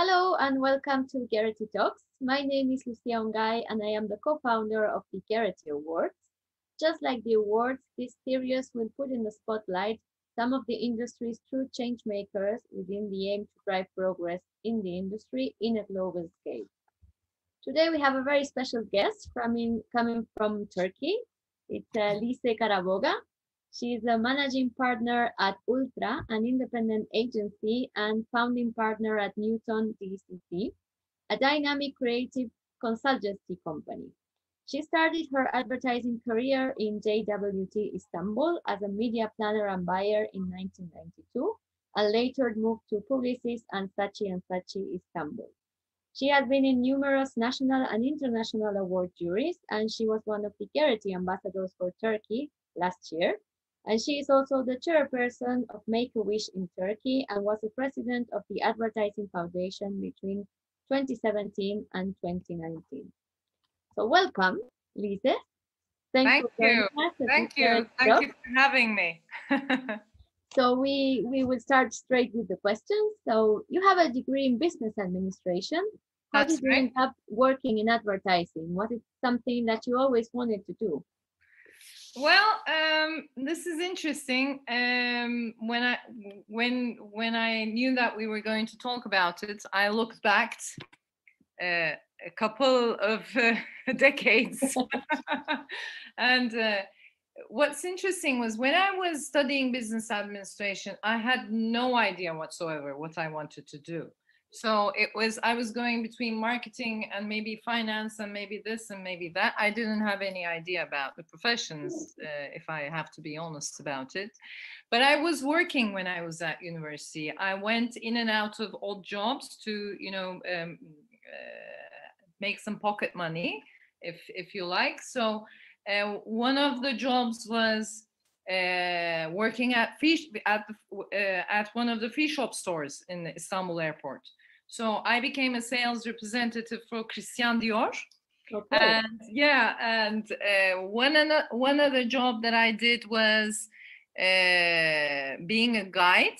Hello and welcome to Gerety Talks. My name is Lucia Ongay and I am the co-founder of the Gerety Awards. Just like the awards, this series will put in the spotlight some of the industry's true change makers within the aim to drive progress in the industry in a global scale. Today we have a very special guest coming from Turkey. It's Lize Karaboğa. She is a managing partner at Ultra, an independent agency, and founding partner at Newton DCC, a dynamic creative consultancy company. She started her advertising career in JWT Istanbul as a media planner and buyer in 1992, and later moved to Publicis and Saatchi Istanbul. She has been in numerous national and international award juries, and she was one of the Gerety ambassadors for Turkey last year. And she is also the chairperson of Make-A-Wish in Turkey and was the president of the Advertising Foundation between 2017 and 2019. So welcome, Lize. Thanks Thank for joining you. us. Thank you. Thank you for having me. So we will start straight with the questions. So you have a degree in business administration. How That's did you right. end up working in advertising? Was it something that you always wanted to do? Well, this is interesting. When I knew that we were going to talk about it, I looked back a couple of decades, and what's interesting was when I was studying business administration, I had no idea whatsoever what I wanted to do. So I was going between marketing and maybe finance and maybe this and maybe that. I didn't have any idea about the professions, if I have to be honest about it. But I was working when I was at university. I went in and out of odd jobs to, make some pocket money, if you like. So one of the jobs was working at one of the free shop stores in the Istanbul airport. So I became a sales representative for Christian Dior. Okay. And one other job that I did was being a guide,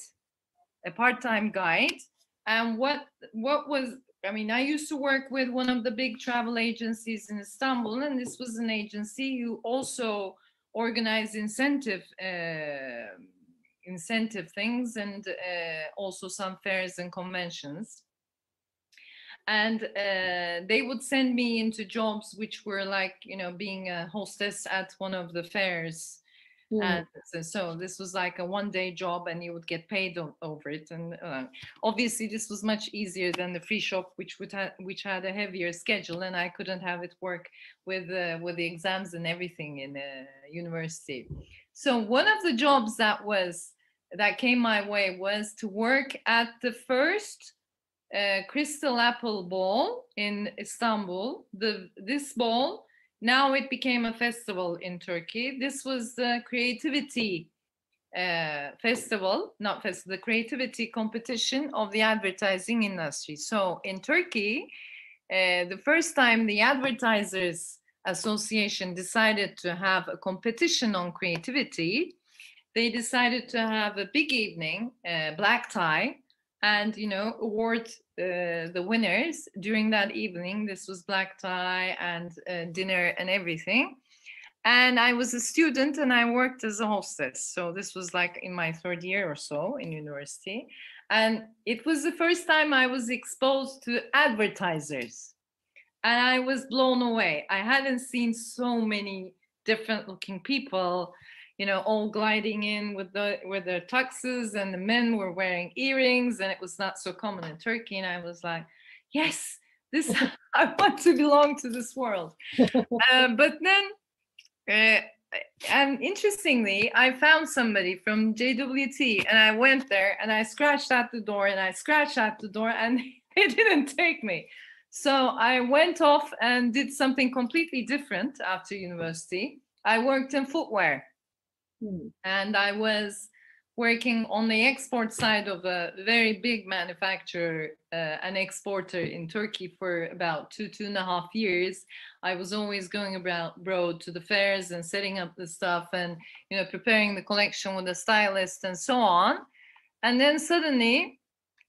a part-time guide. And what was, I mean, I used to work with one of the big travel agencies in Istanbul, and this was an agency who also organized incentive things and also some fairs and conventions. And they would send me into jobs which were like, being a hostess at one of the fairs. And so this was like a one-day job and you would get paid over it. And obviously this was much easier than the free shop, which had a heavier schedule, and I couldn't have it work with the exams and everything in university. So one of the jobs that came my way was to work at the first Crystal Apple Ball in Istanbul. This ball, now it became a festival in Turkey. This was the creativity festival, not festival, the creativity competition of the advertising industry. So in Turkey, the first time the Advertisers Association decided to have a competition on creativity, they decided to have a big evening, black tie, and award the winners during that evening. This was black tie and dinner and everything. And I was a student and I worked as a hostess. So this was like in my third year or so in university. And it was the first time I was exposed to advertisers. And I was blown away. I hadn't seen so many different looking people, all gliding in with their tuxes, and the men were wearing earrings, and it was not so common in Turkey. And I was like, yes, I want to belong to this world. But then, and interestingly, I found somebody from JWT, and I went there and I scratched at the door and I scratched at the door, and they didn't take me. So I went off and did something completely different after university. I worked in footwear. And I was working on the export side of a very big manufacturer, an exporter in Turkey for about 2.5 years. I was always going abroad to the fairs and setting up the stuff and, preparing the collection with the stylist and so on. And then suddenly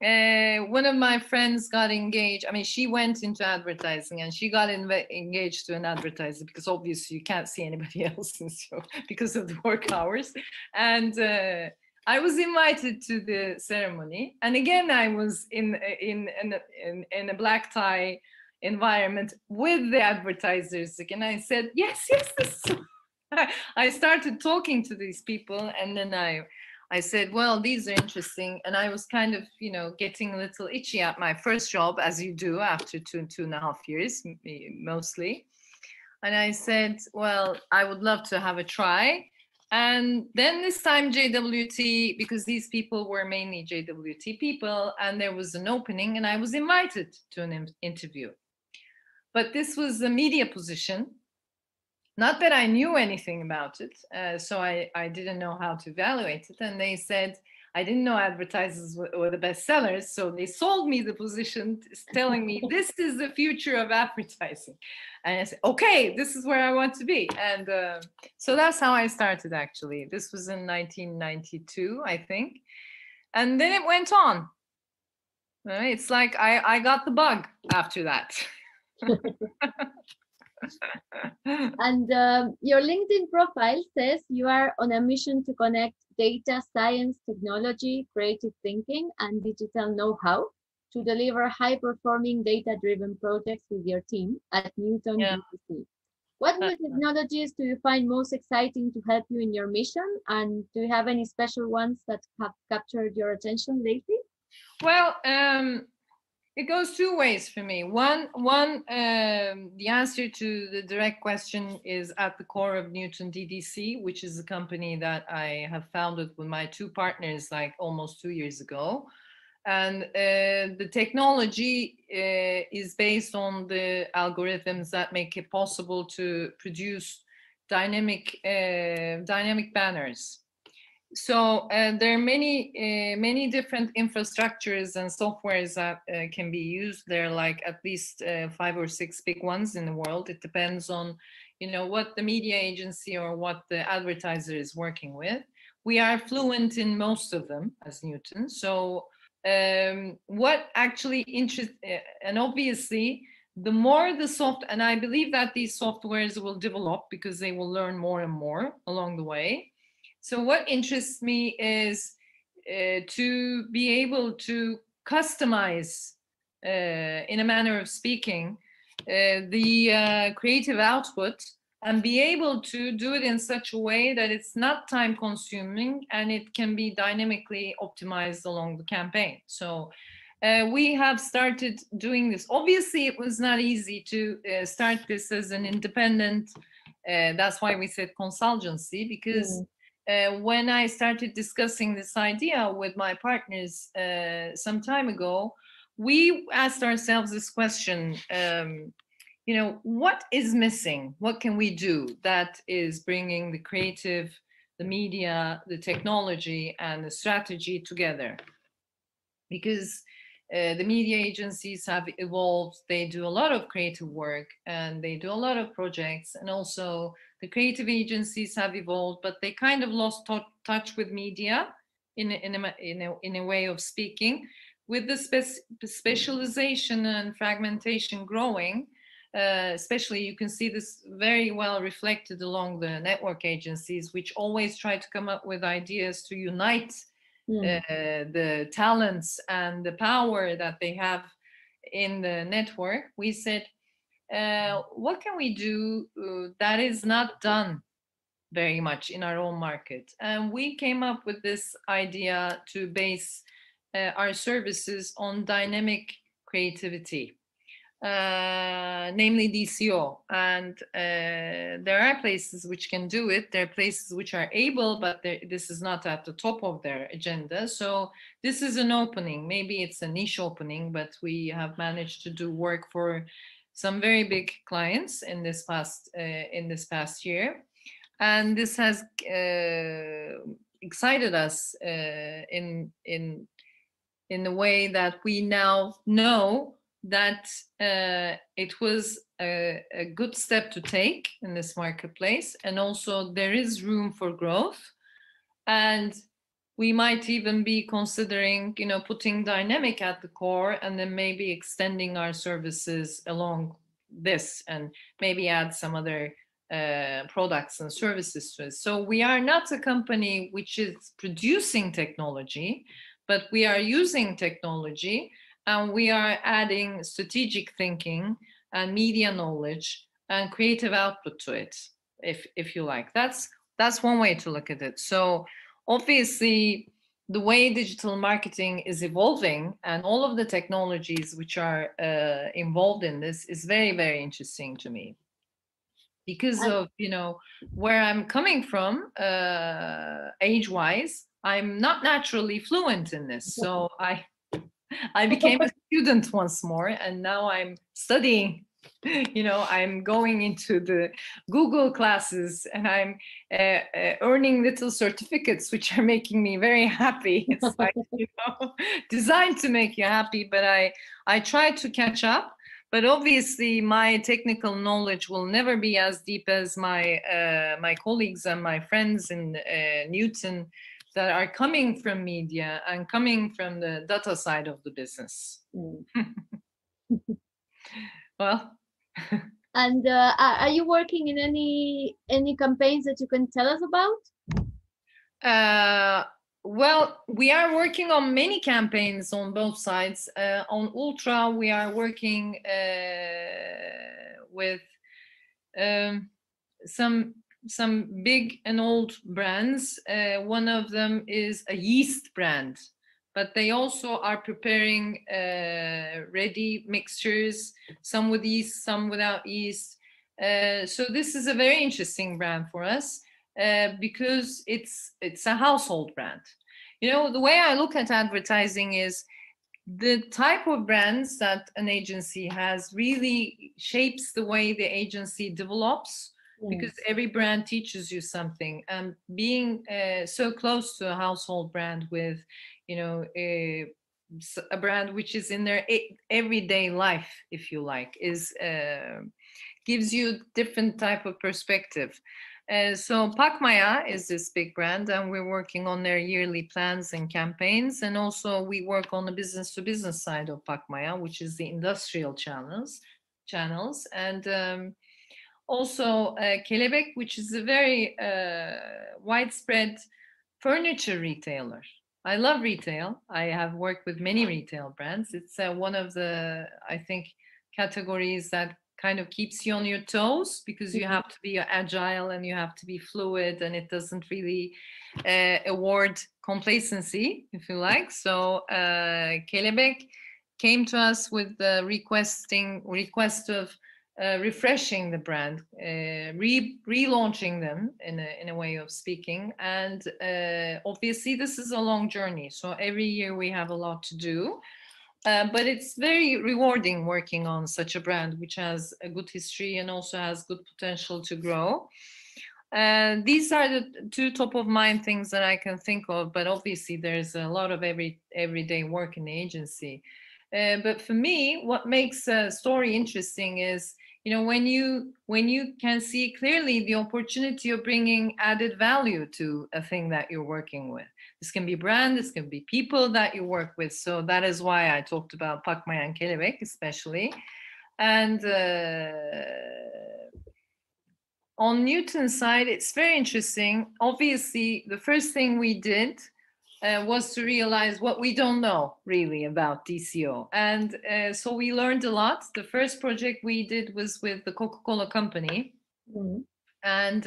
one of my friends got engaged. I mean, she went into advertising and she got engaged to an advertiser because obviously you can't see anybody else in show because of the work hours. And I was invited to the ceremony, and again I was in a black tie environment with the advertisers. And I said, yes, this is. I started talking to these people, and then I said, well, these are interesting. And I was kind of, getting a little itchy at my first job, as you do after 2.5 years, mostly. And I said, well, I would love to have a try. And then this time JWT, because these people were mainly JWT people, and there was an opening and I was invited to an interview. But this was a media position. Not that I knew anything about it, so I didn't know how to evaluate it. And they said, I didn't know advertisers were the best sellers, so they sold me the position, telling me this is the future of advertising. And I said, okay, this is where I want to be. And so that's how I started, actually. This was in 1992, I think. And then it went on. It's like I got the bug after that. And your LinkedIn profile says you are on a mission to connect data science, technology, creative thinking, and digital know-how to deliver high-performing data-driven projects with your team at Newton BBC. What new technologies do you find most exciting to help you in your mission? And do you have any special ones that have captured your attention lately? Well, it goes two ways for me. One, the answer to the direct question is at the core of Newton DDC, which is a company that I have founded with my two partners like almost 2 years ago. And the technology is based on the algorithms that make it possible to produce dynamic banners. So there are many different infrastructures and softwares that can be used. There are like at least 5 or 6 big ones in the world. It depends on, what the media agency or what the advertiser is working with. We are fluent in most of them as Newton. So what actually interests, and obviously, the more the and I believe that these softwares will develop because they will learn more and more along the way. So what interests me is to be able to customize, in a manner of speaking, the creative output and be able to do it in such a way that it's not time consuming and it can be dynamically optimized along the campaign. So we have started doing this. Obviously, it was not easy to start this as an independent, that's why we said consultancy, because when I started discussing this idea with my partners some time ago, we asked ourselves this question, what is missing? What can we do that is bringing the creative, the media, the technology, and the strategy together? Because the media agencies have evolved. They do a lot of creative work and they do a lot of projects. And also the creative agencies have evolved, but they kind of lost touch with media in a way of speaking. With the specialization and fragmentation growing, especially you can see this very well reflected along the network agencies, which always try to come up with ideas to unite the talents and the power that they have in the network. We said, what can we do that is not done very much in our own market? And we came up with this idea to base our services on dynamic creativity, namely DCO. And there are places which can do it. There are places which are able, but this is not at the top of their agenda. So this is an opening. Maybe it's a niche opening, but we have managed to do work for some very big clients in this past year. And this has excited us in the way that we now know that it was a good step to take in this marketplace, and also there is room for growth. And we might even be considering, putting dynamic at the core and then maybe extending our services along this and maybe add some other products and services to it. So we are not a company which is producing technology, but we are using technology and we are adding strategic thinking and media knowledge and creative output to it, if you like. That's one way to look at it. So obviously, the way digital marketing is evolving and all of the technologies which are involved in this is very, very interesting to me because And of where I'm coming from age-wise. I'm not naturally fluent in this, so I became a student once more, and now I'm studying. I'm going into the Google classes, and I'm earning little certificates, which are making me very happy. It's like designed to make you happy, but I try to catch up. But obviously, my technical knowledge will never be as deep as my colleagues and my friends in Newton that are coming from media and coming from the data side of the business. Well, and are you working in any campaigns that you can tell us about? Well, we are working on many campaigns on both sides. On Ultra, we are working with some big and old brands. One of them is a yeast brand, but they also are preparing ready mixtures, some with yeast, some without yeast. So this is a very interesting brand for us because it's a household brand. The way I look at advertising is the type of brands that an agency has really shapes the way the agency develops, because every brand teaches you something. And being so close to a household brand with a brand which is in their everyday life, if you like, is gives you different type of perspective. So Pakmaya is this big brand, and we're working on their yearly plans and campaigns. And also we work on the business to business side of Pakmaya, which is the industrial channels. And also Kelebek, which is a very widespread furniture retailer. I love retail. I have worked with many retail brands. It's one of the, I think, categories that kind of keeps you on your toes, because you have to be agile and you have to be fluid, and it doesn't really award complacency, if you like. So Kelebek came to us with the request of refreshing the brand, relaunching them in a way of speaking. And obviously this is a long journey, so every year we have a lot to do. But it's very rewarding working on such a brand which has a good history and also has good potential to grow. These are the two top of mind things that I can think of, but obviously there's a lot of everyday work in the agency. But for me, what makes a story interesting is, when you can see clearly the opportunity of bringing added value to a thing that you're working with. This can be brand, this can be people that you work with. So that is why I talked about Pakmaya and Kelebek especially. And on Newton's side, it's very interesting. Obviously, the first thing we did was to realize what we don't know really about DCO. And so we learned a lot. The first project we did was with the Coca-Cola company. And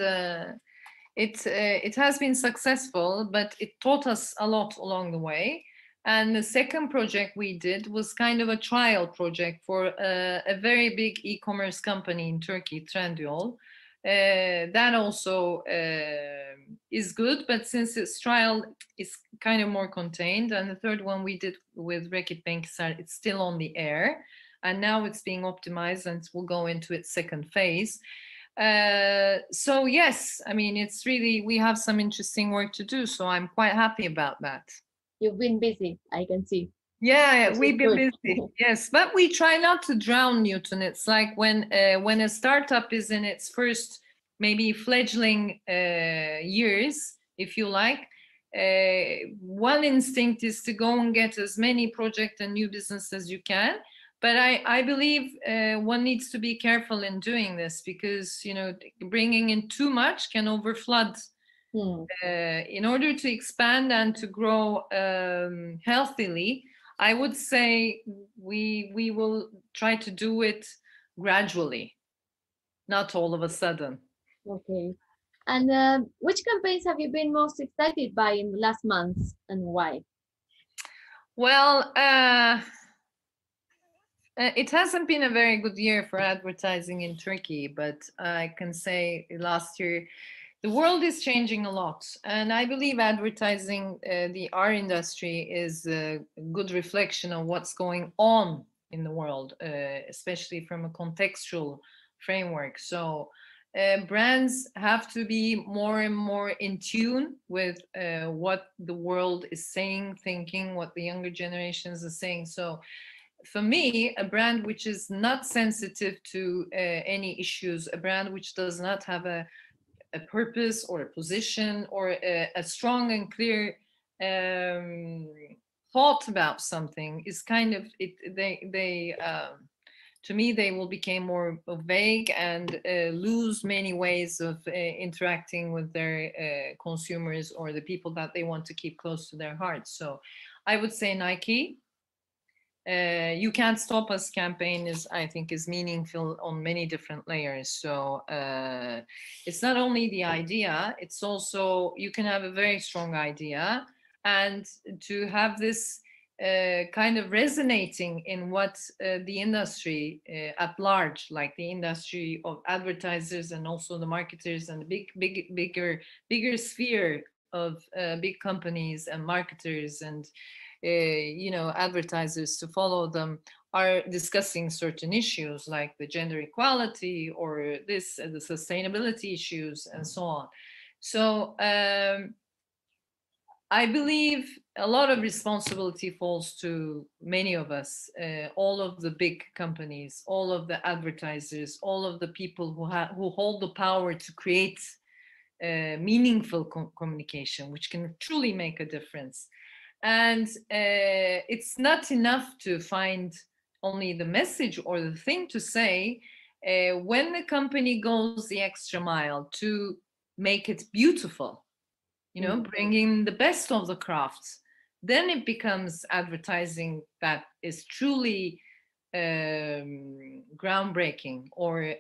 it has been successful, but it taught us a lot along the way. And the second project we did was kind of a trial project for a very big e-commerce company in Turkey, Trendyol. That also is good, but since its trial is kind of more contained. And the third one we did with Reckitt Benckiser, it's still on the air, and now it's being optimized and will go into its second phase. So yes, I mean, it's really, we have some interesting work to do, so I'm quite happy about that. You've been busy, I can see. Yeah, we've been busy. Yes, but we try not to drown Newton. It's like when a startup is in its first maybe fledgling years, if you like, one instinct is to go and get as many projects and new business as you can. But I believe one needs to be careful in doing this, because bringing in too much can overflood. In order to expand and to grow healthily, I would say we will try to do it gradually, not all of a sudden. Okay. And which campaigns have you been most excited by in the last months, and why? Well, it hasn't been a very good year for advertising in Turkey, but I can say last year the world is changing a lot, and I believe advertising, the art industry, is a good reflection of what's going on in the world, especially from a contextual framework. So brands have to be more and more in tune with what the world is saying, thinking, what the younger generations are saying. So for me, a brand which is not sensitive to any issues, a brand which does not have a purpose or a position or a strong and clear thought about something, is kind of it. They to me, they will become more vague and lose many ways of interacting with their consumers or the people that they want to keep close to their hearts. So I would say Nike. You Can't Stop Us campaign is, I think, is meaningful on many different layers. So it's not only the idea, it's also, you can have a very strong idea, and to have this kind of resonating in what the industry at large, like the industry of advertisers and also the marketers and the bigger sphere of big companies and marketers and advertisers to follow them, are discussing certain issues like the gender equality or the sustainability issues and so on. So I believe a lot of responsibility falls to many of us, all of the big companies, all of the advertisers, all of the people who hold the power to create meaningful communication, which can truly make a difference. And it's not enough to find only the message or the thing to say. When the company goes the extra mile to make it beautiful, bringing the best of the crafts, then it becomes advertising that is truly groundbreaking, or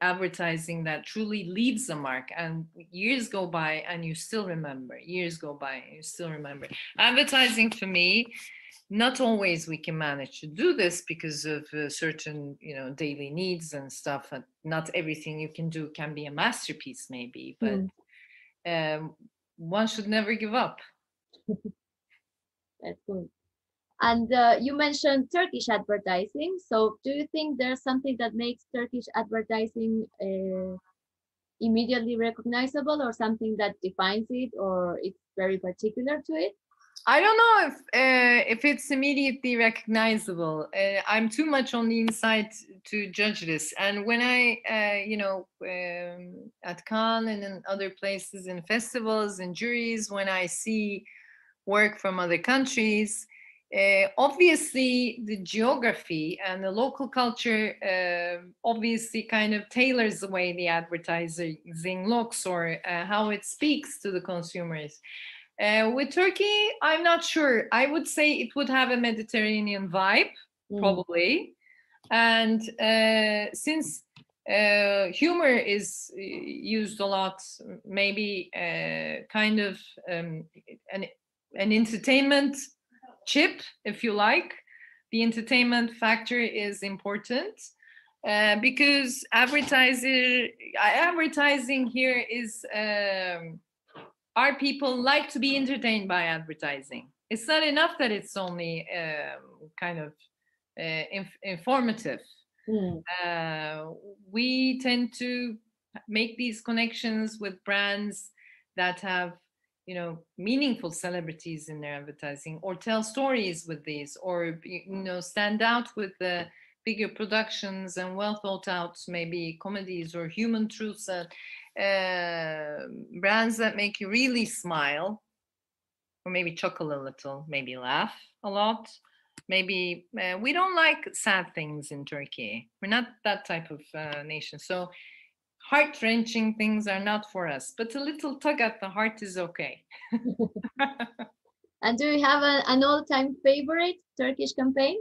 advertising that truly leaves a mark, and years go by and you still remember. Advertising, for me, not always we can manage to do this because of certain daily needs and stuff, and not everything you can do can be a masterpiece maybe, but one should never give up. That's good. And you mentioned Turkish advertising. So, do you think there's something that makes Turkish advertising immediately recognizable, or something that defines it, or it's very particular to it? I don't know if it's immediately recognizable. I'm too much on the inside to judge this. And when I, at Cannes and in other places, in festivals and juries, when I see work from other countries, obviously the geography and the local culture obviously kind of tailors the way the advertising looks, or how it speaks to the consumers. With Turkey, I'm not sure. I would say it would have a Mediterranean vibe, probably. And since humor is used a lot, maybe kind of an entertainment chip, if you like. The entertainment factor is important. Because advertising here is our people like to be entertained by advertising. It's not enough that it's only kind of informative. We tend to make these connections with brands that have meaningful celebrities in their advertising, or tell stories with these, or stand out with the bigger productions and well thought out, maybe comedies or human truths, brands that make you really smile. or maybe chuckle a little, maybe laugh a lot. Maybe we don't like sad things in Turkey. We're not that type of nation. So heart-wrenching things are not for us, but a little tug at the heart is okay. And do you have an all-time favorite Turkish campaign?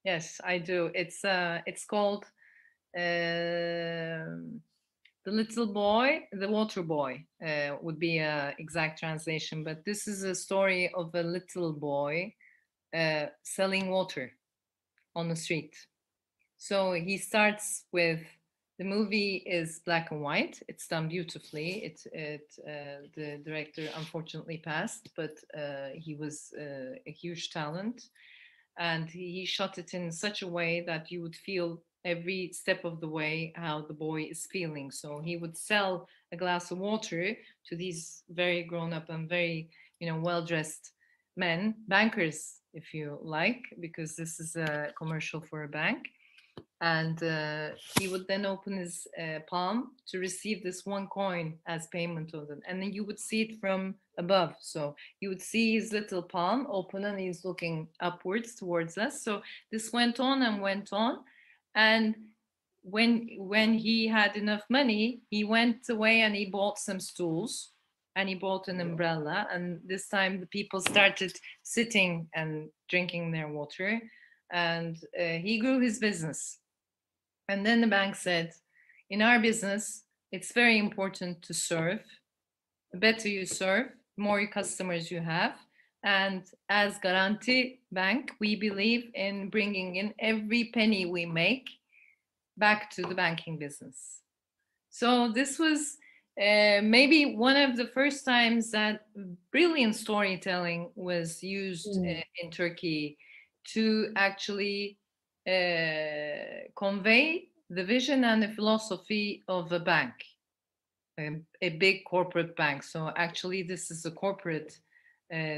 Yes, I do. It's called The Little Boy, The Water Boy would be a exact translation, but this is a story of a little boy selling water on the street. So he starts with, the movie is black and white. It's done beautifully. The director unfortunately passed, but he was a huge talent, and he shot it in such a way that you would feel every step of the way how the boy is feeling. So he would sell a glass of water to these very grown up and very, well dressed men, bankers, if you like, because this is a commercial for a bank. And he would then open his palm to receive this one coin as payment of them, and then you would see it from above. So you would see his little palm open and he's looking upwards towards us. So this went on and went on, and when he had enough money, he went away and he bought some stools and he bought an umbrella, and this time the people started sitting and drinking their water, and he grew his business. And then the bank said, in our business, it's very important to serve. The better you serve, the more customers you have. And as Garanti Bank, we believe in bringing in every penny we make back to the banking business. So this was maybe one of the first times that brilliant storytelling was used in Turkey to actually convey the vision and the philosophy of a bank, a big corporate bank. So actually, this is a corporate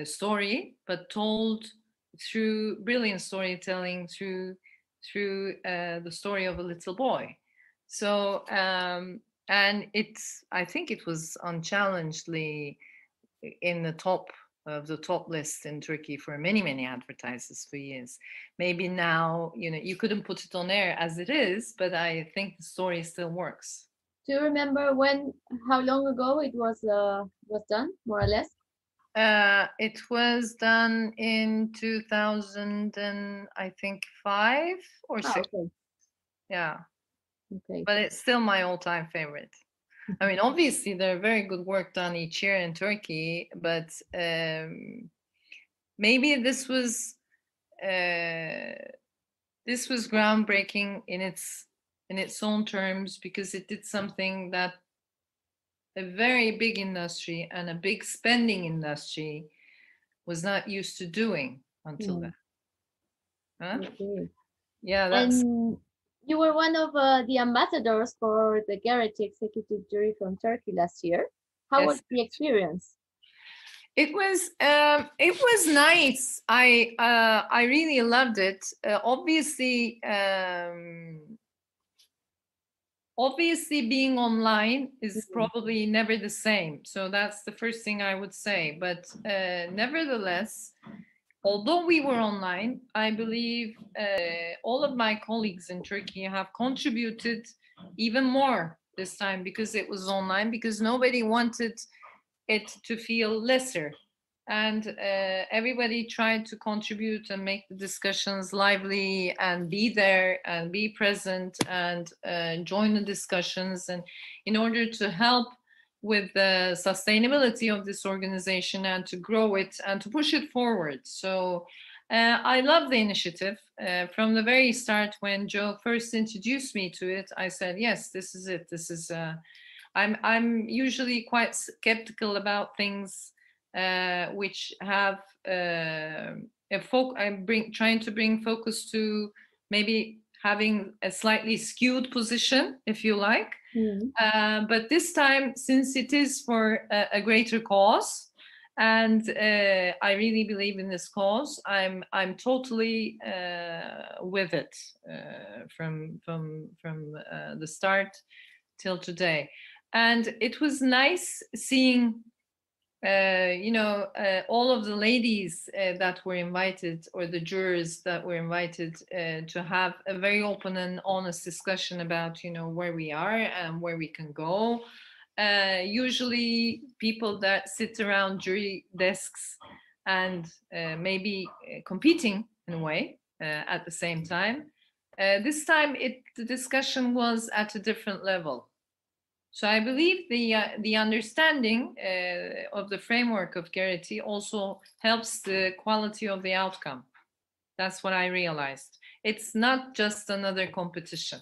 story, but told through brilliant storytelling, through the story of a little boy. So and I think it was unchallengedly in the top of the top list in Turkey for many advertisers for years. Maybe now, you couldn't put it on air as it is, but I think the story still works. Do you remember how long ago it was done, more or less? It was done in 2000 and I think 5 or 6. Okay. Yeah. Okay. But it's still my all-time favorite. I mean, obviously there are very good work done each year in Turkey, but maybe this was groundbreaking in its own terms, because it did something that a very big industry and a big spending industry was not used to doing until then. Huh? Okay. Yeah, that's. And you were one of the ambassadors for the Gerety executive jury from Turkey last year. How was Yes. the experience? It was nice. I really loved it. Obviously being online is probably never the same. So that's the first thing I would say. But nevertheless, although we were online, I believe all of my colleagues in Turkey have contributed even more this time, because it was online, because nobody wanted it to feel lesser. And everybody tried to contribute and make the discussions lively and be there and be present and join the discussions, and in order to help with the sustainability of this organization and to grow it and to push it forward. So I love the initiative. From the very start, when Joe first introduced me to it, I said, yes, this is it. This is I'm usually quite skeptical about things which have trying to bring focus to maybe having a slightly skewed position, if you like. But this time, since it is for a greater cause, and I really believe in this cause, I'm totally with it from the start till today. And it was nice seeing all of the ladies that were invited, or the jurors that were invited, to have a very open and honest discussion about, where we are and where we can go. Usually people that sit around jury desks and maybe competing in a way at the same time. This time the discussion was at a different level. So I believe the understanding of the framework of Gerety also helps the quality of the outcome. That's what I realized. It's not just another competition.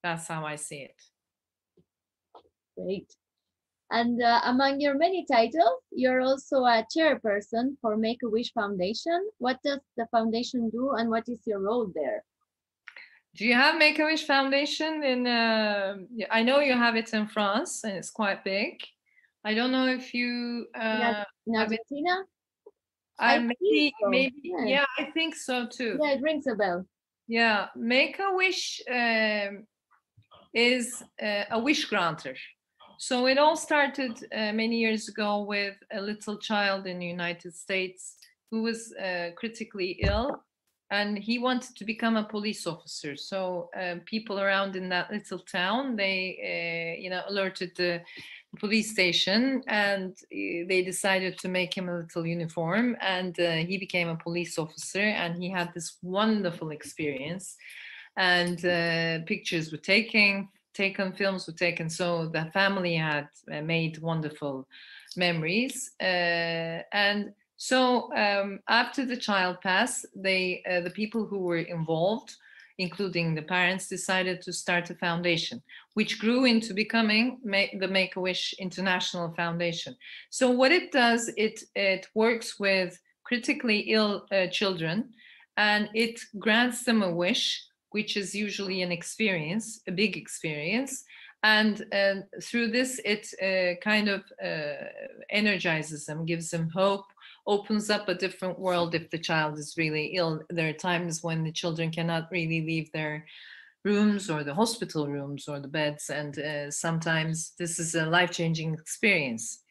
That's how I see it. Great. And among your many titles, you're also a chairperson for Make-A-Wish Foundation. What does the foundation do, and what is your role there? Do you have Make-A-Wish Foundation in, I know you have it in France, and it's quite big. I don't know if you in Argentina? maybe, so. Yeah, I think so too. Yeah, it rings a bell. Yeah, Make-A-Wish is a wish granter. So it all started many years ago with a little child in the United States who was critically ill, and he wanted to become a police officer. So people around in that little town, they alerted the police station, and they decided to make him a little uniform, and he became a police officer, and he had this wonderful experience. And pictures were taken, films were taken, so the family had made wonderful memories. And so after the child passed, the people who were involved, including the parents, decided to start a foundation, which grew into becoming the Make-A-Wish International Foundation. So what it does, it works with critically ill children, and it grants them a wish, which is usually an experience, a big experience. And through this, it kind of energizes them, gives them hope, opens up a different world if the child is really ill. There are times when the children cannot really leave their rooms or the hospital rooms or the beds. And sometimes this is a life-changing experience.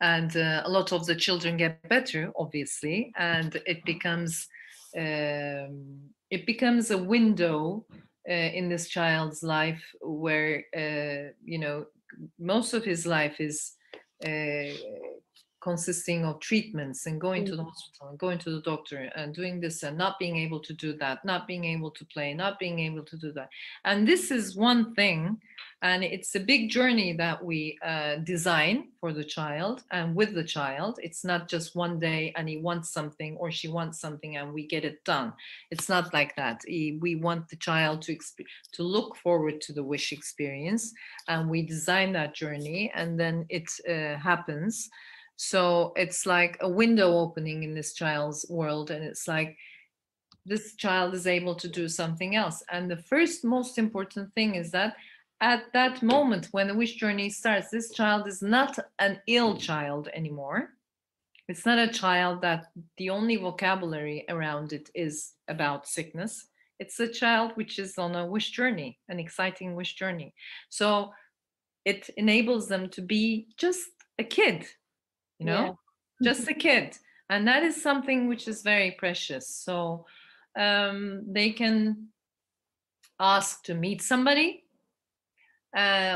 And a lot of the children get better, obviously, and it becomes a window in this child's life where most of his life is consisting of treatments and going to the hospital and going to the doctor and doing this and not being able to do that, not being able to play, not being able to do that. And this is one thing, and it's a big journey that we design for the child and with the child. It's not just one day and he wants something or she wants something and we get it done. It's not like that. We want the child to look forward to the wish experience, and we design that journey, and then it happens. So it's like a window opening in this child's world, and it's like this child is able to do something else. And the first most important thing is that at that moment when the wish journey starts, this child is not an ill child anymore. It's not a child that the only vocabulary around it is about sickness. It's a child which is on a wish journey, an exciting wish journey. So it enables them to be just a kid, just a kid. And that is something which is very precious. So they can ask to meet somebody,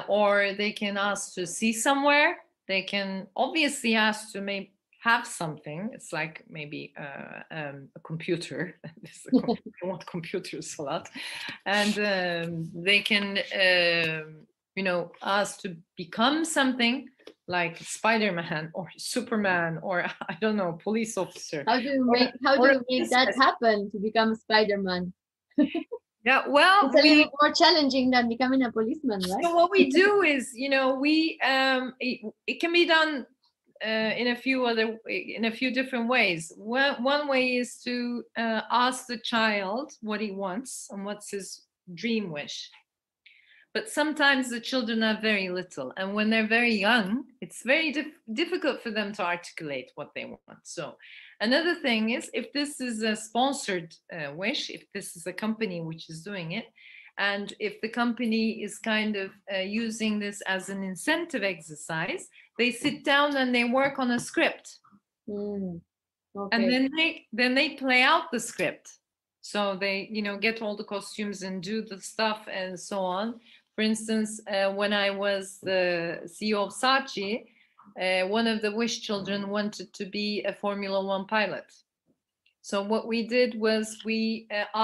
or they can ask to see somewhere. They can obviously ask to maybe have something. It's like maybe a computer. I want computers a lot. And they can ask to become something like Spider-Man or Superman or I don't know, police officer. How do you make that happen, to become Spider-Man? Yeah, well, it's a little bit more challenging than becoming a policeman, right? So what we do is, we it can be done in a few different ways. One way is to ask the child what he wants and what's his dream wish. But sometimes the children are very little, and when they're very young, it's very difficult for them to articulate what they want. So another thing is, if this is a sponsored wish, if this is a company which is doing it, And if the company is kind of using this as an incentive exercise, they sit down and they work on a script. Mm. And Okay. then they play out the script. So they, get all the costumes and do the stuff and so on. For instance, when I was the CEO of Saatchi, one of the Wish children wanted to be a Formula One pilot. So what we did was we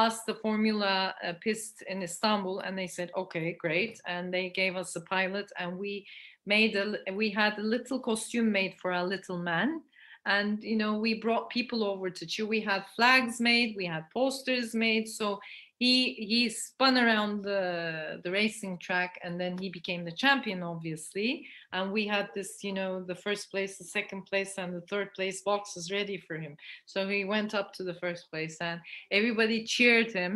asked the Formula pist in Istanbul, and they said, "Okay, great." And they gave us a pilot, and we had a little costume made for our little man. And we brought people over to cheer. We had flags made, we had posters made. So he spun around the racing track, and then he became the champion, obviously. And we had this, the first place, the second place, and the third place boxes ready for him. So he went up to the first place, and everybody cheered him.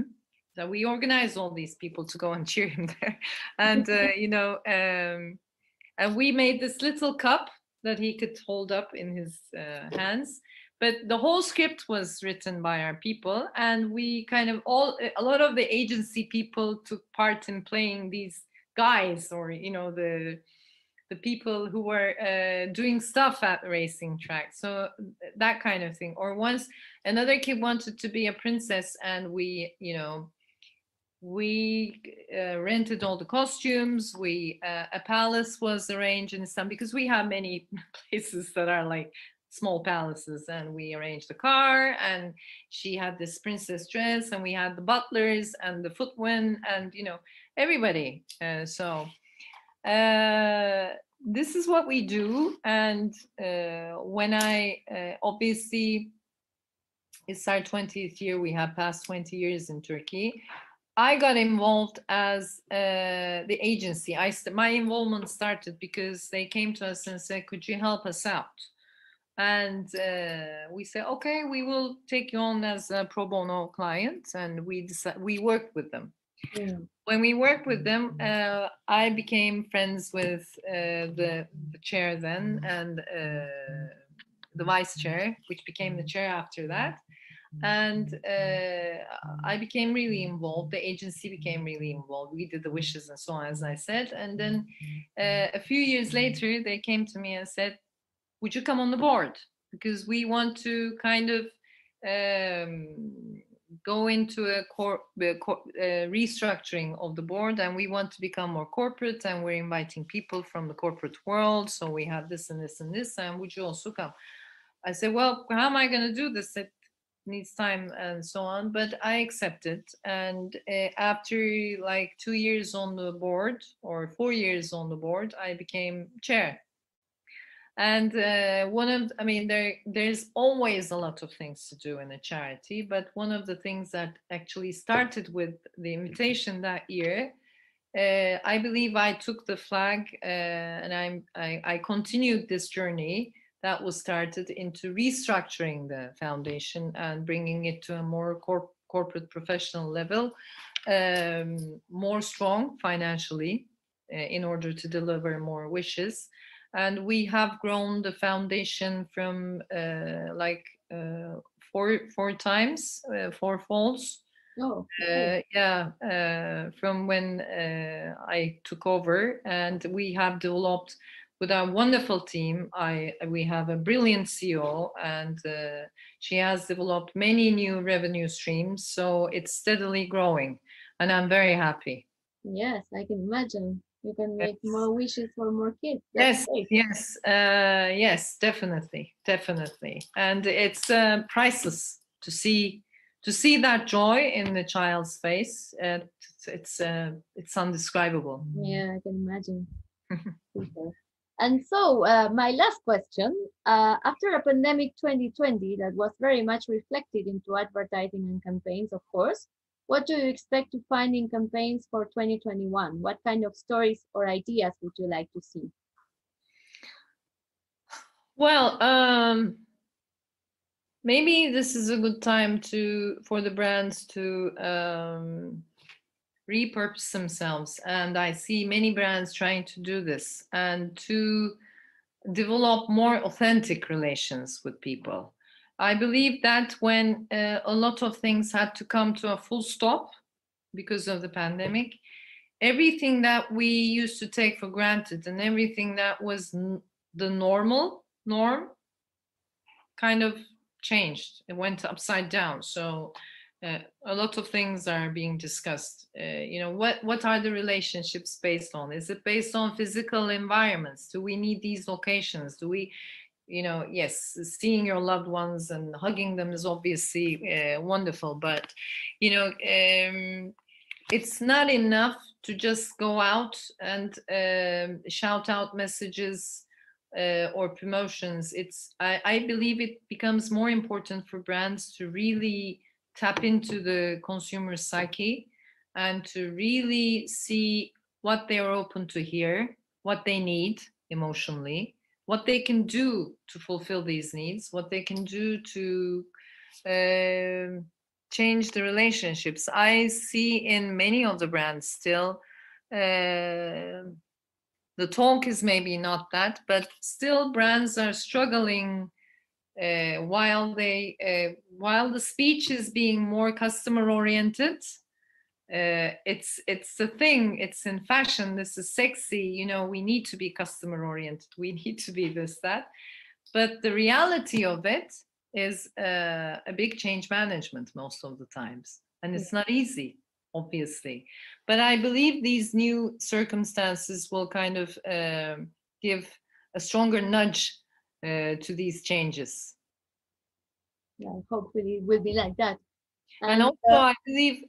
So we organized all these people to go and cheer him there. And and we made this little cup that he could hold up in his hands. But the whole script was written by our people, and we kind of a lot of the agency people took part in playing these guys, or the people who were doing stuff at the racing track. So that kind of thing. Or once another kid wanted to be a princess, and we rented all the costumes. A palace was arranged in Istanbul, because we have many places that are like small palaces, and we arranged the car, and she had this princess dress, and we had the butlers and the footmen, and everybody. So this is what we do. And when I obviously, it's our 20th year, we have passed 20 years in Turkey. I got involved as the agency. My involvement started because they came to us and said, "Could you help us out?" And we said, "Okay, we will take you on as a pro bono client." And we worked with them. Mm. When we worked with them, I became friends with the chair then, and the vice chair, which became the chair after that. And I became really involved. The agency became really involved. We did the wishes and so on, as I said. And then a few years later, they came to me and said, "Would you come on the board? Because we want to kind of go into a restructuring of the board, and we want to become more corporate, and we're inviting people from the corporate world. So we have this and this and this, and would you also come?" I said, "Well, how am I going to do this? It needs time and so on." But I accepted. And after like 2 years on the board, or 4 years on the board, I became chair. And there's always a lot of things to do in a charity, but one of the things that actually started with the invitation that year, I believe I took the flag, and I continued this journey that was started into restructuring the foundation and bringing it to a more corporate professional level, more strong financially, in order to deliver more wishes. And we have grown the foundation from four times, four folds. Oh, okay. From when I took over, and we have developed with our wonderful team. We have a brilliant CEO, and she has developed many new revenue streams. So it's steadily growing, and I'm very happy. Yes, I can imagine. You can make Yes. more wishes for more kids. That's Yes, great. yes, yes, definitely, definitely, and it's priceless to see that joy in the child's face. It's undescribable. Yeah, I can imagine. Super. And so, my last question, after a pandemic 2020 that was very much reflected into advertising and campaigns, of course, what do you expect to find in campaigns for 2021? What kind of stories or ideas would you like to see? Well, maybe this is a good time for the brands to repurpose themselves, and I see many brands trying to do this, and to develop more authentic relations with people. I believe that when a lot of things had to come to a full stop, because of the pandemic, everything that we used to take for granted and everything that was the norm kind of changed. It went upside down. So a lot of things are being discussed. What are the relationships based on? Is it based on physical environments? Do we need these locations? Do we, yes, seeing your loved ones and hugging them is obviously wonderful, but it's not enough to just go out and shout out messages or promotions. I believe it becomes more important for brands to really tap into the consumer psyche and to really see what they are open to hear, what they need emotionally, what they can do to fulfill these needs, what they can do to change the relationships. I see in many of the brands still the talk is maybe not that, but still brands are struggling while the speech is being more customer oriented. It's a thing. It's in fashion. This is sexy. We need to be customer oriented. We need to be this, that. But the reality of it is a big change management most of the times, and it's not easy, obviously. But I believe these new circumstances will kind of give a stronger nudge to these changes. Yeah, hopefully it will be like that. And also, I believe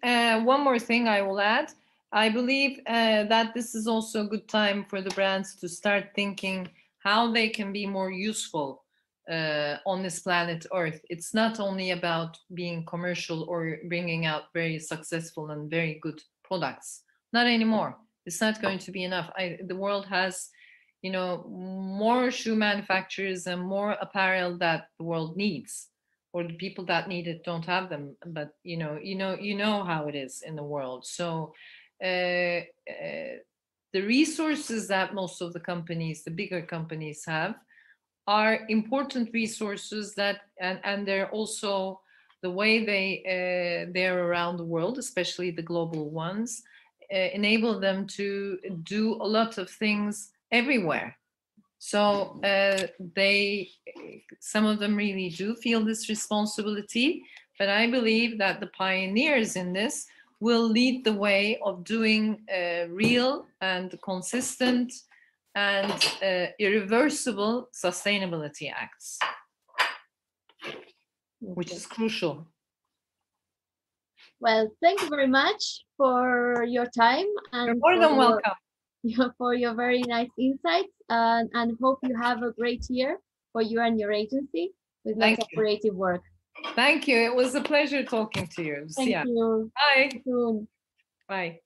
one more thing I will add. I believe that this is also a good time for the brands to start thinking how they can be more useful on this planet Earth. It's not only about being commercial or bringing out very successful and very good products. Not anymore. It's not going to be enough. The world has, more shoe manufacturers and more apparel that the world needs, or the people that need it don't have them. But you know how it is in the world. So the resources that most of the companies, the bigger companies, have are important resources that, and they're also the way they're around the world, especially the global ones, enable them to do a lot of things everywhere. So some of them really do feel this responsibility, but I believe that the pioneers in this will lead the way of doing real and consistent and irreversible sustainability acts, which is crucial. Well, thank you very much for your time and you're more than welcome. For your very nice insights, and hope you have a great year for you and your agency with lots of creative work. Thank you. It was a pleasure talking to you. Thank you. Bye. See you soon. Bye.